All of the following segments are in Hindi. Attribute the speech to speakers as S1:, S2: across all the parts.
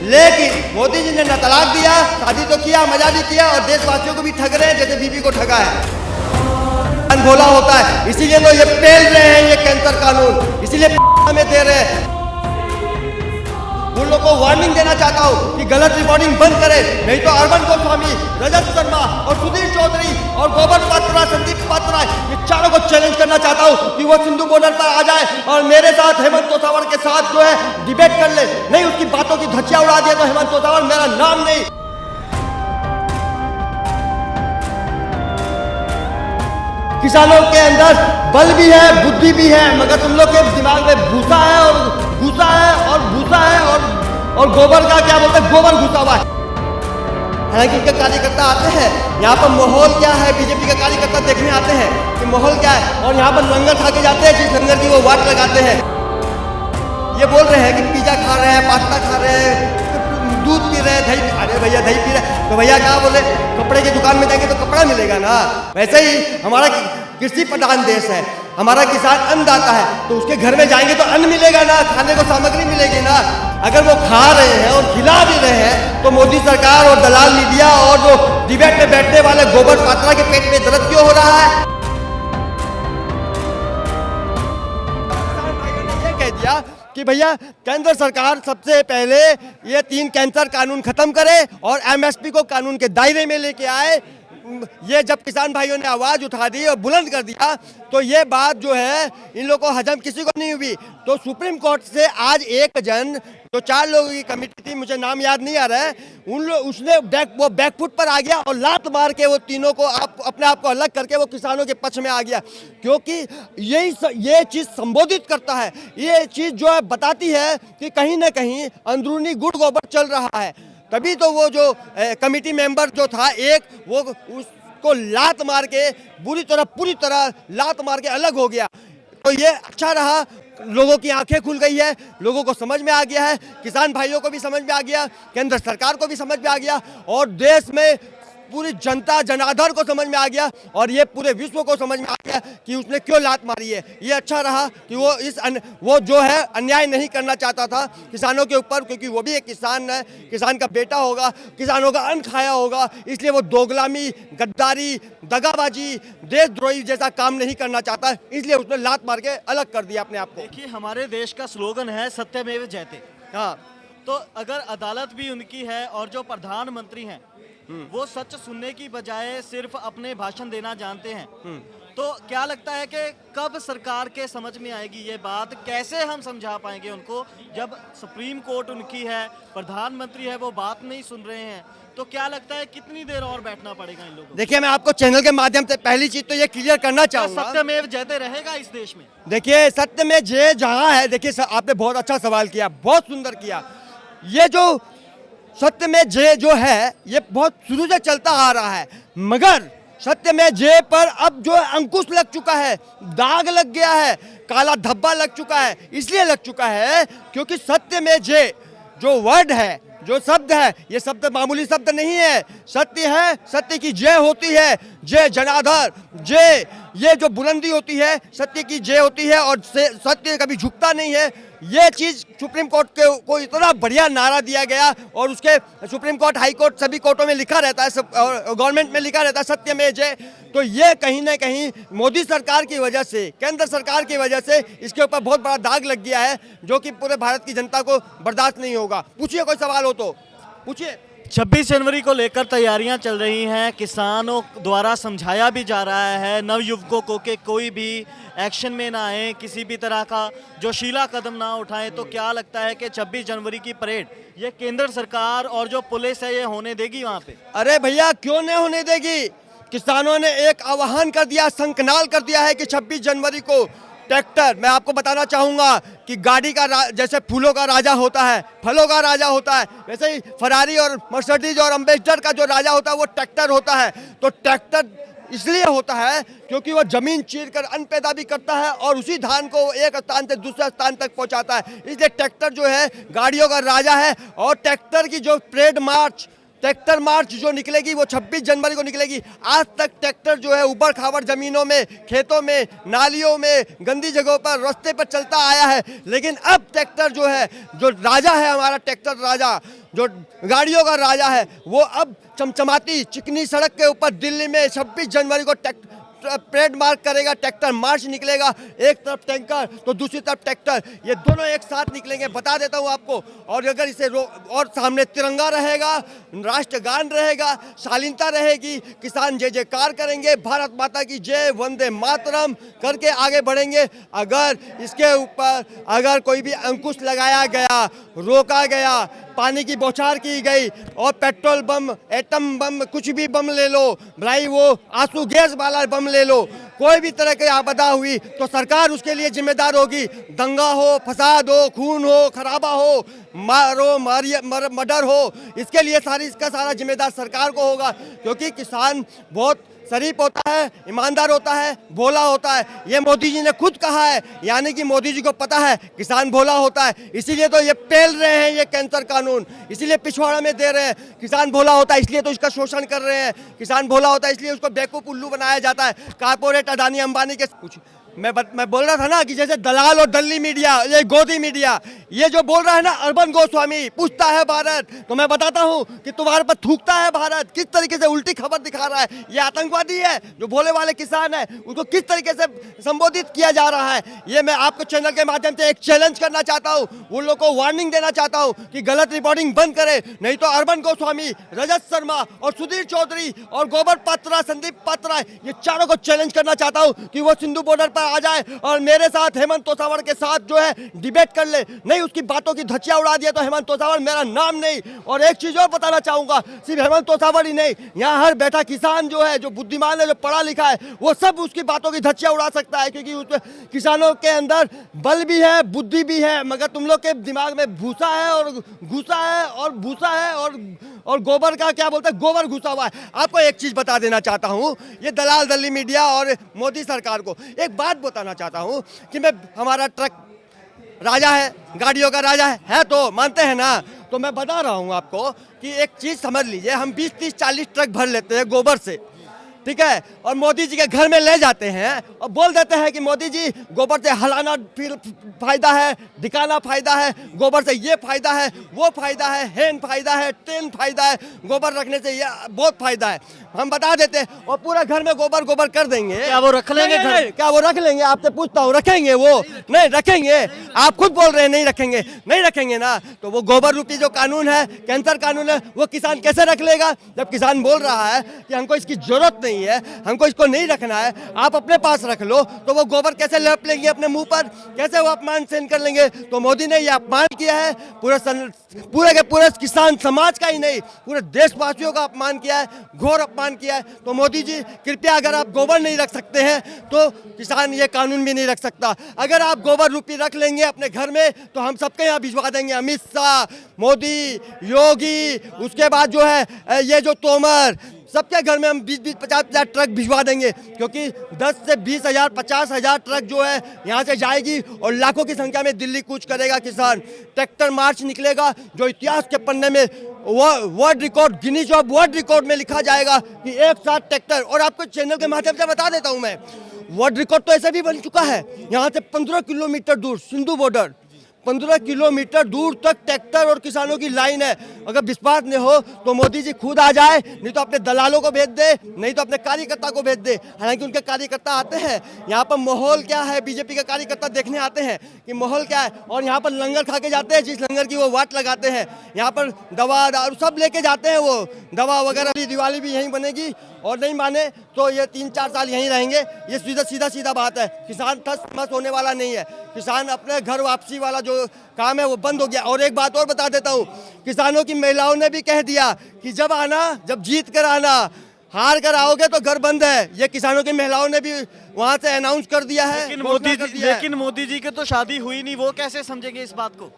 S1: लेकिन मोदी जी ने न तलाक दिया, शादी तो किया, मजा भी किया और देशवासियों को भी ठग रहे हैं जैसे बीबी को ठगा है। भोला होता है, इसीलिए तो ये पेल रहे हैं ये कैंसर कानून, इसीलिए में दे रहे हैं। उन लोगों को वार्निंग देना चाहता हूँ कि गलत रिकॉर्डिंग बंद करें, नहीं तो अरविंद गोस्वामी, रजत शर्मा और सुधीर चौधरी और गोबर पात्रा, संदीप पात्रा, ये चारों को चैलेंज करना चाहता हूँ कि वो सिंधु बॉर्डर पर आ जाए और मेरे साथ हेमंत तोसावल के साथ जो है डिबेट कर ले। नहीं उसकी बातों की धज्जियां उड़ा दिया तो हेमंत तोसावल मेरा नाम नहीं। किसानों के अंदर बल भी है, बुद्धि भी है, मगर तुम लोग के दिमाग में भूसा है और भूसा है और भूसा है और गोबर का क्या बोलते हैं, गोबर घुसा हुआ है। हालांकि इनके कार्यकर्ता आते हैं, यहाँ पर माहौल क्या है, बीजेपी के कार्यकर्ता देखने आते हैं कि माहौल क्या है, और यहाँ पर लंगर खा के जाते हैं, जिस लंगर की वो वाट लगाते हैं। ये बोल रहे हैं कि पिज्जा खा रहे हैं, पास्ता खा रहे हैं, दूध पी रहे हैं, दही, अरे भैया दही पी रहे तो भैया क्या बोले, कपड़े की दुकान में जाएंगे तो कपड़ा मिलेगा ना। वैसे ही हमारा कृषि प्रधान देश है, हमारा किसान अन्नदाता है, तो उसके घर में जाएंगे तो अन्न मिलेगा ना, खाने को सामग्री मिलेगी ना। अगर वो खा रहे हैं और खिला भी रहे हैं तो मोदी सरकार और दलाल मीडिया और जो डिबेट में बैठने वाले गोबर पात्रा के पेट में दर्द क्यों हो रहा है। ये कह दिया कि भैया केंद्र सरकार सबसे पहले ये 3 कैंसर कानून खत्म करे और एमएसपी को कानून के दायरे में लेके आए। ये जब किसान भाइयों ने आवाज उठा दी और बुलंद कर दिया तो ये बात जो है इन लोगों को हजम किसी को नहीं हुई। तो सुप्रीम कोर्ट से आज एक जन, जो 4 लोगों की कमेटी थी, मुझे नाम याद नहीं आ रहा है, उसने वो बैकफुट पर आ गया और लात मार के वो तीनों को अपने आप को अलग करके वो किसानों के पक्ष में आ गया, क्योंकि ये चीज़ संबोधित करता है, ये चीज़ जो है बताती है कि कहीं ना कहीं अंदरूनी गुड़ गोबर चल रहा है। तभी तो वो जो कमेटी मेंबर जो था एक, वो उसको लात मार के पूरी तरह लात मार के अलग हो गया। तो ये अच्छा रहा, लोगों की आंखें खुल गई है, लोगों को समझ में आ गया है, किसान भाइयों को भी समझ में आ गया, केंद्र सरकार को भी समझ में आ गया और देश में पूरी जनता जनार्दन को समझ में आ गया और ये पूरे विश्व को समझ में आ गया कि उसने क्यों लात मारी है। ये अच्छा रहा कि वो जो है अन्याय नहीं करना चाहता था किसानों के ऊपर, क्योंकि वो भी एक किसान है, किसान का बेटा होगा, किसानों का अन्न खाया होगा, इसलिए वो दोगलामी, गद्दारी, दगाबाजी, देशद्रोही जैसा काम नहीं करना चाहता, इसलिए उसने लात मार के अलग कर दिया अपने आप को।
S2: देखिए, हमारे देश का स्लोगन है सत्यमेव जयते।
S1: हाँ,
S2: तो अगर अदालत भी उनकी है और जो प्रधानमंत्री हैं वो सच सुनने की बजाय सिर्फ अपने भाषण देना जानते हैं, तो क्या लगता है कि कब सरकार के समझ में आएगी ये बात, कैसे हम समझा पाएंगे उनको जब सुप्रीम कोर्ट उनकी है, प्रधानमंत्री है, वो बात नहीं सुन रहे हैं। तो क्या लगता है कितनी देर और बैठना पड़ेगा इन लोगों को?
S1: देखिए, मैं आपको चैनल के माध्यम से पहली चीज तो ये क्लियर करना चाहूंगा,
S2: सत्यमेव जयते रहेगा इस देश में?
S1: देखिए, सत्य में जय जहां है, देखिए आपने बहुत अच्छा सवाल किया, बहुत सुंदर किया। ये जो सत्य में जय जो है ये बहुत शुरू से चलता आ रहा है, मगर सत्य में जय पर अब जो अंकुश लग चुका है, दाग लग गया है, काला धब्बा लग चुका है। इसलिए लग चुका है क्योंकि सत्य में जय जो वर्ड है, जो शब्द है, ये शब्द मामूली शब्द नहीं है। सत्य है, सत्य की जय होती है, जय जनार्दन, जय, ये जो बुलंदी होती है सत्य की जय होती है और सत्य कभी झुकता नहीं है। ये चीज़ सुप्रीम कोर्ट को इतना बढ़िया नारा दिया गया और उसके सुप्रीम कोर्ट, हाई कोर्ट, सभी कोर्टों में लिखा रहता है और गवर्नमेंट में लिखा रहता है सत्य में जय। तो ये कहीं ना कहीं मोदी सरकार की वजह से, केंद्र सरकार की वजह से इसके ऊपर बहुत बड़ा दाग लग गया है, जो कि पूरे भारत की जनता को बर्दाश्त नहीं होगा। पूछिए, कोई सवाल हो तो पूछिए।
S2: 26 जनवरी को लेकर तैयारियां चल रही हैं, किसानों द्वारा समझाया भी जा रहा है नवयुवकों को कि कोई भी एक्शन में ना आए, किसी भी तरह का जोशीला कदम ना उठाएं। तो क्या लगता है कि 26 जनवरी की परेड ये केंद्र सरकार और जो पुलिस है ये होने देगी वहाँ पे? अरे
S1: भैया, क्यों नहीं होने देगी। किसानों ने एक आह्वान कर दिया, संकनाल कर दिया है कि 26 जनवरी को ट्रैक्टर, मैं आपको बताना चाहूँगा कि गाड़ी का जैसे फूलों का राजा होता है, फलों का राजा होता है, वैसे ही फरारी और मर्सिडीज और एम्बेसडर का जो राजा होता है वो ट्रैक्टर होता है। तो ट्रैक्टर इसलिए होता है क्योंकि वो जमीन चीर कर अन्न पैदा भी करता है और उसी धान को एक स्थान से दूसरे स्थान तक पहुंचाता है। इसलिए ट्रैक्टर जो है गाड़ियों का राजा है और ट्रैक्टर की जो परेड मार्च ट्रैक्टर मार्च जो निकलेगी वो 26 जनवरी को निकलेगी। आज तक ट्रैक्टर जो है ऊबड़ खाबड़ जमीनों में, खेतों में, नालियों में, गंदी जगहों पर, रास्ते पर चलता आया है। लेकिन अब ट्रैक्टर जो है, जो राजा है हमारा ट्रैक्टर राजा, जो गाड़ियों का राजा है, वो अब चमचमाती चिकनी सड़क के ऊपर दिल्ली में 26 जनवरी को परेड मार्क करेगा, ट्रैक्टर मार्च निकलेगा। एक तरफ टैंकर तो दूसरी तरफ ट्रैक्टर, ये दोनों एक साथ निकलेंगे, बता देता हूँ आपको। और अगर इसे और सामने तिरंगा रहेगा, राष्ट्रगान रहेगा, शालीनता रहेगी, किसान जय जयकार करेंगे, भारत माता की जय, वंदे मातरम करके आगे बढ़ेंगे। अगर इसके ऊपर अगर कोई भी अंकुश लगाया गया, रोका गया, पानी की बौछार की गई और पेट्रोल बम, एटम बम, कुछ भी बम ले लो भाई, वो आंसू गैस वाला बम ले लो, कोई भी तरह की आपदा हुई तो सरकार उसके लिए जिम्मेदार होगी। दंगा हो, फसाद हो, खून हो, खराबा हो, मर्डर हो, इसके लिए इसका सारा जिम्मेदार सरकार को होगा। क्योंकि किसान बहुत शरीफ होता है, ईमानदार होता है, भोला होता है। ये मोदी जी ने खुद कहा है, यानी कि मोदी जी को पता है किसान भोला होता है, इसीलिए तो ये पेल रहे हैं ये कैंसर कानून, इसीलिए पिछवाड़ा में दे रहे हैं। किसान भोला होता है इसलिए तो इसका शोषण कर रहे हैं, किसान भोला होता है इसलिए उसको बेवकूफ उल्लू बनाया जाता है। कारपोरेट अडानी अंबानी के कुछ मैं बोल रहा था ना कि जैसे दलाल और दल्ली मीडिया, ये गोदी मीडिया, ये जो बोल रहा है ना, अर्बन गोस्वामी पूछता है भारत, तो मैं बताता हूँ कि तुम्हारे पर थूकता है भारत। किस तरीके से उल्टी खबर दिखा रहा है, ये आतंकवादी है। जो भोले वाले किसान है उनको किस तरीके से संबोधित किया जा रहा है, ये मैं आपको चैनल के माध्यम से एक चैलेंज करना चाहता हूँ, उन लोगों को वार्निंग देना चाहता हूँ कि गलत रिपोर्टिंग बंद करे, नहीं तो अर्बन गोस्वामी, रजत शर्मा और सुधीर चौधरी और गोबर पात्रा, संदीप पात्रा, ये चारों को चैलेंज करना चाहता हूँ कि वो सिंधु बॉर्डर पर आ जाए और मेरे साथ हेमंत तोसावड़ के साथ जो है डिबेट कर ले। नहीं उसकी बातों की धज्जियां उड़ा दिया तो हेमंत तोसावड़ मेरा नाम नहीं। और एक चीज और बताना चाहूंगा, सिर्फ हेमंत तोसावड़ ही नहीं, यहाँ हर बैठा किसान जो है, जो बुद्धिमान है, जो पढ़ा लिखा है, वो सब उसकी बातों की धज्जियां उड़ा सकता है। क्योंकि उस किसानों के अंदर बल भी है, बुद्धि भी है, मगर तुम लोग के दिमाग में भूसा है और घुसा है और भूसा है और गोबर का क्या बोलते हैं, गोबर घुसा हुआ है। आपको एक चीज बता देना चाहता हूँ, ये दलाल दल्ली मीडिया और मोदी सरकार को एक बात बताना चाहता हूँ कि मैं हमारा ट्रक राजा है, गाड़ियों का राजा है तो मानते हैं ना। तो मैं बता रहा हूँ आपको कि एक चीज समझ लीजिए, हम 20, 30, 40 ट्रक भर लेते हैं गोबर से, ठीक है, और मोदी जी के घर में ले जाते हैं और बोल देते हैं कि मोदी जी गोबर से हलाना फायदा है, दिखाना फायदा है, गोबर से ये फायदा है, वो फायदा है, हेन फायदा है, टेन फायदा है, गोबर रखने से ये बहुत फायदा है। हम बता देते हैं और पूरा घर में गोबर कर देंगे।
S2: क्या वो रख लेंगे घर?
S1: नहीं, क्या वो रख लेंगे? आपसे पूछता हूँ, रखेंगे वो? नहीं रखेंगे। आप खुद बोल रहे हैं नहीं रखेंगे, नहीं रखेंगे ना। तो वो गोबर रूपी जो कानून है, कैंसर कानून है, वो किसान कैसे रख लेगा? जब किसान बोल रहा है कि हमको इसकी जरूरत नहीं है, हमको इसको नहीं रखना है, आप अपने पास रख लो, तो वो गोबर कैसे लेप लेंगे अपने मुंह पर? कैसे वो अपमान सहन कर लेंगे? तो मोदी ने ये अपमान किया है, पूरे के पूरे किसान समाज का ही नहीं, पूरे देशवासियों का अपमान किया है, घोर अपमान किया है। तो मोदी जी कृपया, अगर आप गोबर नहीं रख सकते हैं तो किसान ये कानून भी नहीं रख सकता। अगर आप गोबर रूपी रख लेंगे अपने घर में तो हम सबके यहाँ भिजवा देंगे, अमित शाह, मोदी, योगी, उसके बाद जो है ये जो तोमर, सबके घर में हम 20-20, 50-50 ट्रक भिजवा देंगे। क्योंकि 10 से 20 हजार, 50 हजार ट्रक जो है यहाँ से जाएगी और लाखों की संख्या में दिल्ली कूच करेगा किसान। ट्रैक्टर मार्च निकलेगा जो इतिहास के पन्ने में world record, Guinness of world record में लिखा जाएगा कि एक साथ ट्रैक्टर। और आपको चैनल के माध्यम से बता देता हूँ मैं, वर्ल्ड रिकॉर्ड तो ऐसे भी बन चुका है। यहाँ से 15 किलोमीटर दूर सिंधु बॉर्डर, 15 किलोमीटर दूर तक ट्रैक्टर और किसानों की लाइन है। अगर विश्वास नहीं हो तो मोदी जी खुद आ जाए, नहीं तो अपने दलालों को भेज दे, नहीं तो अपने कार्यकर्ता को भेज दे। हालांकि उनके कार्यकर्ता आते हैं यहाँ पर, माहौल क्या है, बीजेपी के कार्यकर्ता देखने आते हैं कि माहौल क्या है, और यहाँ पर लंगर खा के जाते हैं, जिस लंगर की वो वाट लगाते हैं। यहाँ पर दवा दारू सब लेके जाते हैं, वो दवा वगैरह। दिवाली भी यहीं बनेगी और नहीं माने तो ये 3-4 साल यहीं रहेंगे। ये सीधा बात है। किसान ठस मस होने वाला नहीं है। किसान अपने घर वापसी वाला जो काम है वो बंद हो गया। और एक बात और बता देता हूँ, किसानों की महिलाओं ने भी कह दिया कि जब जीत कर आना, हार कर आओगे तो घर बंद है। ये किसानों की महिलाओं ने भी वहाँ से अनाउंस कर दिया है।
S2: लेकिन मोदी जी की तो शादी हुई नहीं, वो कैसे समझेंगे इस बात को?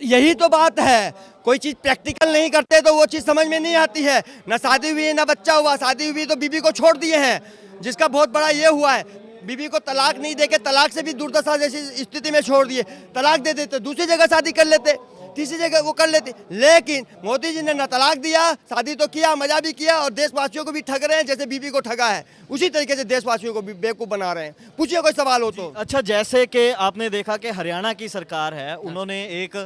S1: यही तो बात है, कोई चीज प्रैक्टिकल नहीं करते तो वो चीज समझ में नहीं आती है। ना शादी हुई है ना बच्चा हुआ। शादी हुई तो बीबी को छोड़ दिए हैं, जिसका बहुत बड़ा ये हुआ है, बीबी को तलाक नहीं देके, तलाक से भी दुर्दशा जैसी स्थिति में छोड़ दिए। तलाक दे देते, दूसरी जगह शादी कर लेते। तीसरी जगह वो कर लेती। लेकिन मोदी जी ने न तलाक दिया, शादी तो किया, मजा भी किया और देशवासियों को भी ठग रहे हैं, जैसे बीबी को ठगा है उसी तरीके से देशवासियों को भी बेवकूफ़ बना रहे हैं। पूछिए कोई सवाल हो तो।
S2: अच्छा, जैसे कि आपने देखा कि हरियाणा की सरकार है, उन्होंने एक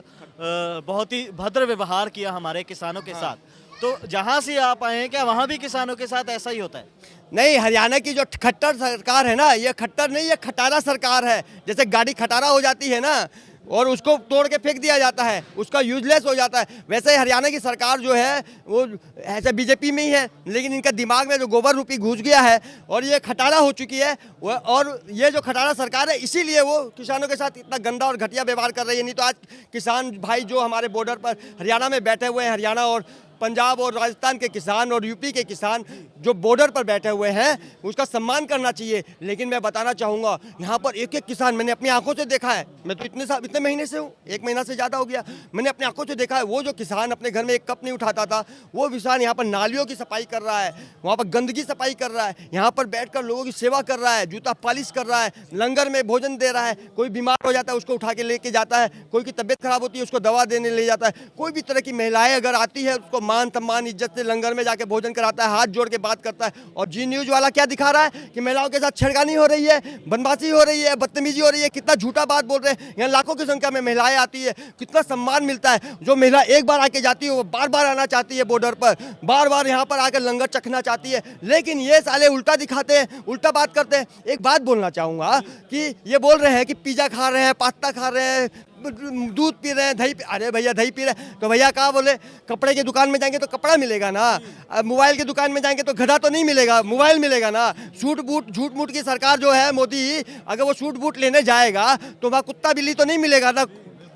S2: बहुत ही भद्र व्यवहार किया हमारे किसानों के साथ, तो जहां से आप आए हैं क्या वहां भी किसानों के साथ ऐसा ही होता है?
S1: नहीं, हरियाणा की जो खट्टर सरकार है ना, ये खट्टर नहीं, ये खटारा सरकार है। जैसे गाड़ी खटारा हो जाती है ना और उसको तोड़ के फेंक दिया जाता है, उसका यूजलेस हो जाता है, वैसे ही हरियाणा की सरकार जो है वो ऐसे बीजेपी में ही है, लेकिन इनका दिमाग में जो गोबर रूपी घुस गया है और ये खटारा हो चुकी है। और ये जो खटारा सरकार है इसीलिए वो किसानों के साथ इतना गंदा और घटिया व्यवहार कर रही है। नहीं तो आज किसान भाई जो हमारे बॉर्डर पर हरियाणा में बैठे हुए हैं, हरियाणा और पंजाब और राजस्थान के किसान और यूपी के किसान जो बॉर्डर पर बैठे हुए हैं, उसका सम्मान करना चाहिए। लेकिन मैं बताना चाहूँगा, यहाँ पर एक एक किसान मैंने अपनी आंखों से देखा है। मैं तो इतने महीने से हूँ, 1 महीना से ज़्यादा हो गया, मैंने अपनी आंखों से देखा है। वो जो किसान अपने घर में एक कप नहीं उठाता था, वो किसान यहाँ पर नालियों की सफाई कर रहा है, वहाँ पर गंदगी सफाई कर रहा है, यहाँ पर बैठकर लोगों की सेवा कर रहा है, जूता पॉलिश कर रहा है, लंगर में भोजन दे रहा है। कोई बीमार हो जाता है उसको उठा के लेके जाता है, कोई की तबीयत खराब होती है उसको दवा देने ले जाता है। कोई भी तरह की महिलाएं अगर आती है उसको मान सम्मान इज्जत से लंगर में जाके भोजन कराता है, हाथ जोड़ के बात करता है। और जी न्यूज वाला क्या दिखा रहा है कि महिलाओं के साथ छेड़खानी हो रही है, बदमाशी हो रही है, बदतमीजी हो रही है। कितना झूठा बात बोल रहे हैं। यहाँ लाखों की संख्या में महिलाएं आती है, कितना सम्मान मिलता है। जो महिला एक बार आके जाती है वो बार बार आना चाहती है बॉर्डर पर, बार बार यहाँ पर आकर लंगर चखना चाहती है। लेकिन ये साले उल्टा दिखाते हैं, उल्टा बात करते हैं। एक बात बोलना चाहूँगा कि ये बोल रहे हैं कि पिज़्ज़ा खा रहे हैं, पास्ता खा रहे हैं, दूध पी रहे हैं, दही अरे भैया दही पी रहे हैं तो भैया कहाँ बोले, कपड़े की दुकान में जाएंगे तो कपड़ा मिलेगा ना, मोबाइल की दुकान में जाएंगे तो गधा तो नहीं मिलेगा, मोबाइल मिलेगा ना। सूट बूट झूठ मूठ की सरकार जो है मोदी, अगर वो सूट बूट लेने जाएगा तो वहाँ कुत्ता बिल्ली तो नहीं मिलेगा ना,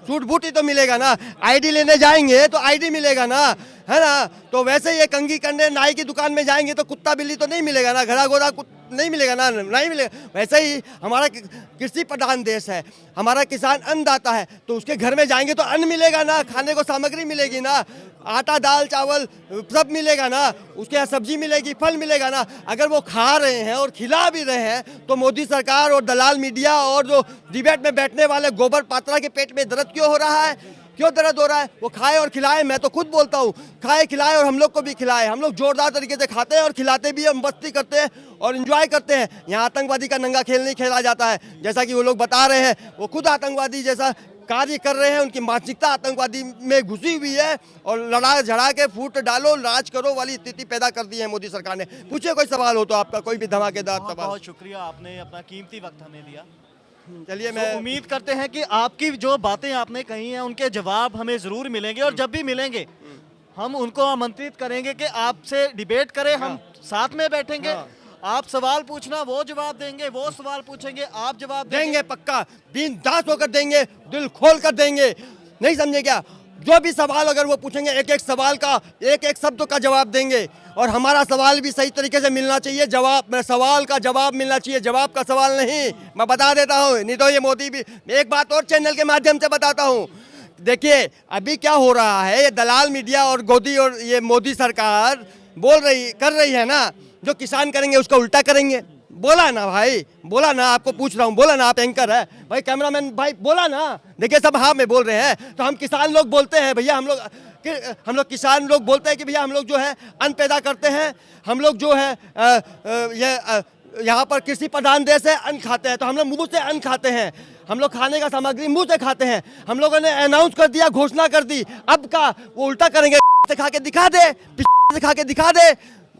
S1: सूट बूट ही तो मिलेगा ना। आईडी लेने जाएंगे तो आईडी मिलेगा ना, है ना। तो वैसे ये कंघी करने नाई की दुकान में जाएंगे तो कुत्ता बिल्ली तो नहीं मिलेगा ना, घड़ा घोड़ा नहीं मिलेगा ना, नहीं मिलेगा। वैसे ही हमारा कृषि प्रधान देश है, हमारा किसान अन्नदाता है, तो उसके घर में जाएंगे तो अन्न मिलेगा ना, खाने को सामग्री मिलेगी ना, आटा दाल चावल सब मिलेगा ना, उसके यहाँ सब्जी मिलेगी, फल मिलेगा ना। अगर वो खा रहे हैं और खिला भी रहे हैं तो मोदी सरकार और दलाल मीडिया और जो डिबेट में बैठने वाले गोबर पात्रा के पेट में दर्द क्यों हो रहा है, क्यों दर्द हो रहा है? वो खाए और खिलाए, मैं तो खुद बोलता हूँ खाए खिलाए और हम लोग को भी खिलाए। हम लोग जोरदार तरीके से खाते हैं और खिलाते भी हैं, मस्ती करते हैं और एंजॉय करते हैं। यहाँ आतंकवादी का नंगा खेल नहीं खेला जाता है, जैसा कि वो लोग बता रहे हैं। वो खुद आतंकवादी जैसा कार्य कर रहे हैं, उनकी मानसिकता आतंकवादी में घुसी हुई है और लड़ा झड़ा के फूट डालो राज करो वाली स्थिति पैदा कर दी है मोदी सरकार ने। पूछिए कोई सवाल हो तो आपका, कोई भी धमाकेदार सवाल।
S2: बहुत शुक्रिया, आपने अपना कीमती वक्त हमें दिया।
S1: चलिए मैं
S2: उम्मीद करते हैं कि आपकी जो बातें आपने कही हैं उनके जवाब हमें ज़रूर मिलेंगे, और जब भी मिलेंगे हम उनको आमंत्रित करेंगे कि आपसे डिबेट करें, हम साथ में बैठेंगे। आप सवाल पूछना, वो जवाब देंगे, वो सवाल पूछेंगे, आप जवाब
S1: देंगे। पक्का बिंदास होकर देंगे, दिल खोल कर देंगे, नहीं समझे क्या? जो भी सवाल अगर वो पूछेंगे एक एक सवाल का एक एक शब्द का जवाब देंगे। और हमारा सवाल भी सही तरीके से मिलना चाहिए, जवाब सवाल का जवाब मिलना चाहिए, जवाब का सवाल नहीं। मैं बता देता हूँ, नहीं तो ये मोदी भी। एक बात और चैनल के माध्यम से बताता हूँ, देखिए अभी क्या हो रहा है, ये दलाल मीडिया और गोदी और ये मोदी सरकार कर रही है ना, जो किसान करेंगे उसका उल्टा करेंगे। बोला ना भाई, बोला ना, आपको पूछ रहा हूँ, बोला ना, आप एंकर है भाई, कैमरामैन भाई, बोला ना। देखिए सब हाँ में बोल रहे हैं, तो हम किसान लोग बोलते हैं भैया, हम लोग किसान लोग बोलते हैं कि भैया हम लोग जो है अन्न पैदा करते हैं, हम लोग जो है यहाँ पर कृषि प्रधान देश है, अन्न खाते हैं, तो हम लोग मुंह से अन्न खाते हैं, हम लोग खाने का सामग्री मुंह से खाते हैं। हम लोगों ने अनाउंस कर दिया, घोषणा कर दी, अब का वो उल्टा करेंगे, से खा के दिखा दे, से खा के दिखा दे,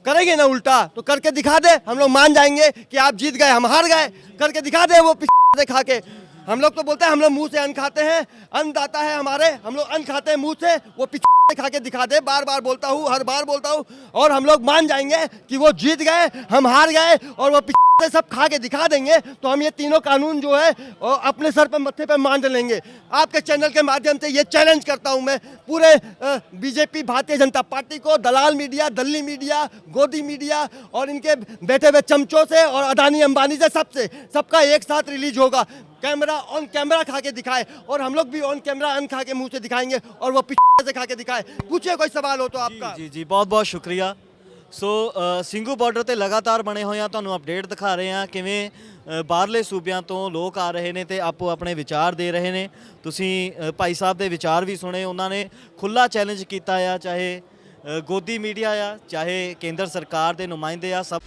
S1: करेंगे ना उल्टा तो करके दिखा दे, हम लोग मान जाएंगे कि आप जीत गए, हम हार गए, करके दिखा दे वो से खा के। हम लोग तो बोलते हैं हम लोग मुंह से अन्न खाते हैं, अन्नदाता है हमारे, हम लोग अन्न खाते हैं मुंह से, वो खा के दिखा दे, बार बार बोलता हूँ, हर बार बोलता हूँ, और हम लोग मान जाएंगे कि वो जीत गए, हम हार गए, और वो सब खा के दिखा देंगे, तो हम ये तीनों कानून जो है अपने सर पर मत्थे पर मान लेंगे। आपके चैनल के माध्यम से ये चैलेंज करता हूं मैं पूरे बीजेपी भारतीय जनता पार्टी को, दलाल मीडिया, दल्ली मीडिया, गोदी मीडिया और इनके बैठे हुए चमचों से और अदानी अंबानी से, सबका एक साथ रिलीज होगा। कैमरा ऑन कैमरा खा के दिखाए, और हम लोग भी ऑन कैमरा अन्न खा के मुंह से दिखाएंगे, और वो से खा के दिखाए। पूछिए कोई सवाल हो तो आपका।
S2: जी, बहुत बहुत शुक्रिया। ਸੋ ਸਿੰਘੂ ਬਾਰਡਰ ਤੇ ਲਗਾਤਾਰ ਬਣੇ ਹੋਏ ਆ, ਤੁਹਾਨੂੰ ਅਪਡੇਟ ਦਿਖਾ ਰਹੇ ਆ ਕਿਵੇਂ ਬਾਹਰਲੇ ਸੂਬਿਆਂ ਤੋਂ ਲੋਕ ਆ ਰਹੇ ਨੇ ਤੇ ਆਪੋ ਆਪਣੇ ਵਿਚਾਰ ਦੇ ਰਹੇ ਨੇ। ਤੁਸੀਂ ਭਾਈ ਸਾਹਿਬ ਦੇ ਵਿਚਾਰ ਵੀ ਸੁਣੇ, ਉਹਨਾਂ ਨੇ ਖੁੱਲਾ ਚੈਲੰਜ ਕੀਤਾ ਆ, ਚਾਹੇ ਗੋਦੀ ਮੀਡੀਆ ਆ ਚਾਹੇ ਕੇਂਦਰ ਸਰਕਾਰ ਦੇ ਨੁਮਾਇੰਦੇ ਆ, ਸਭ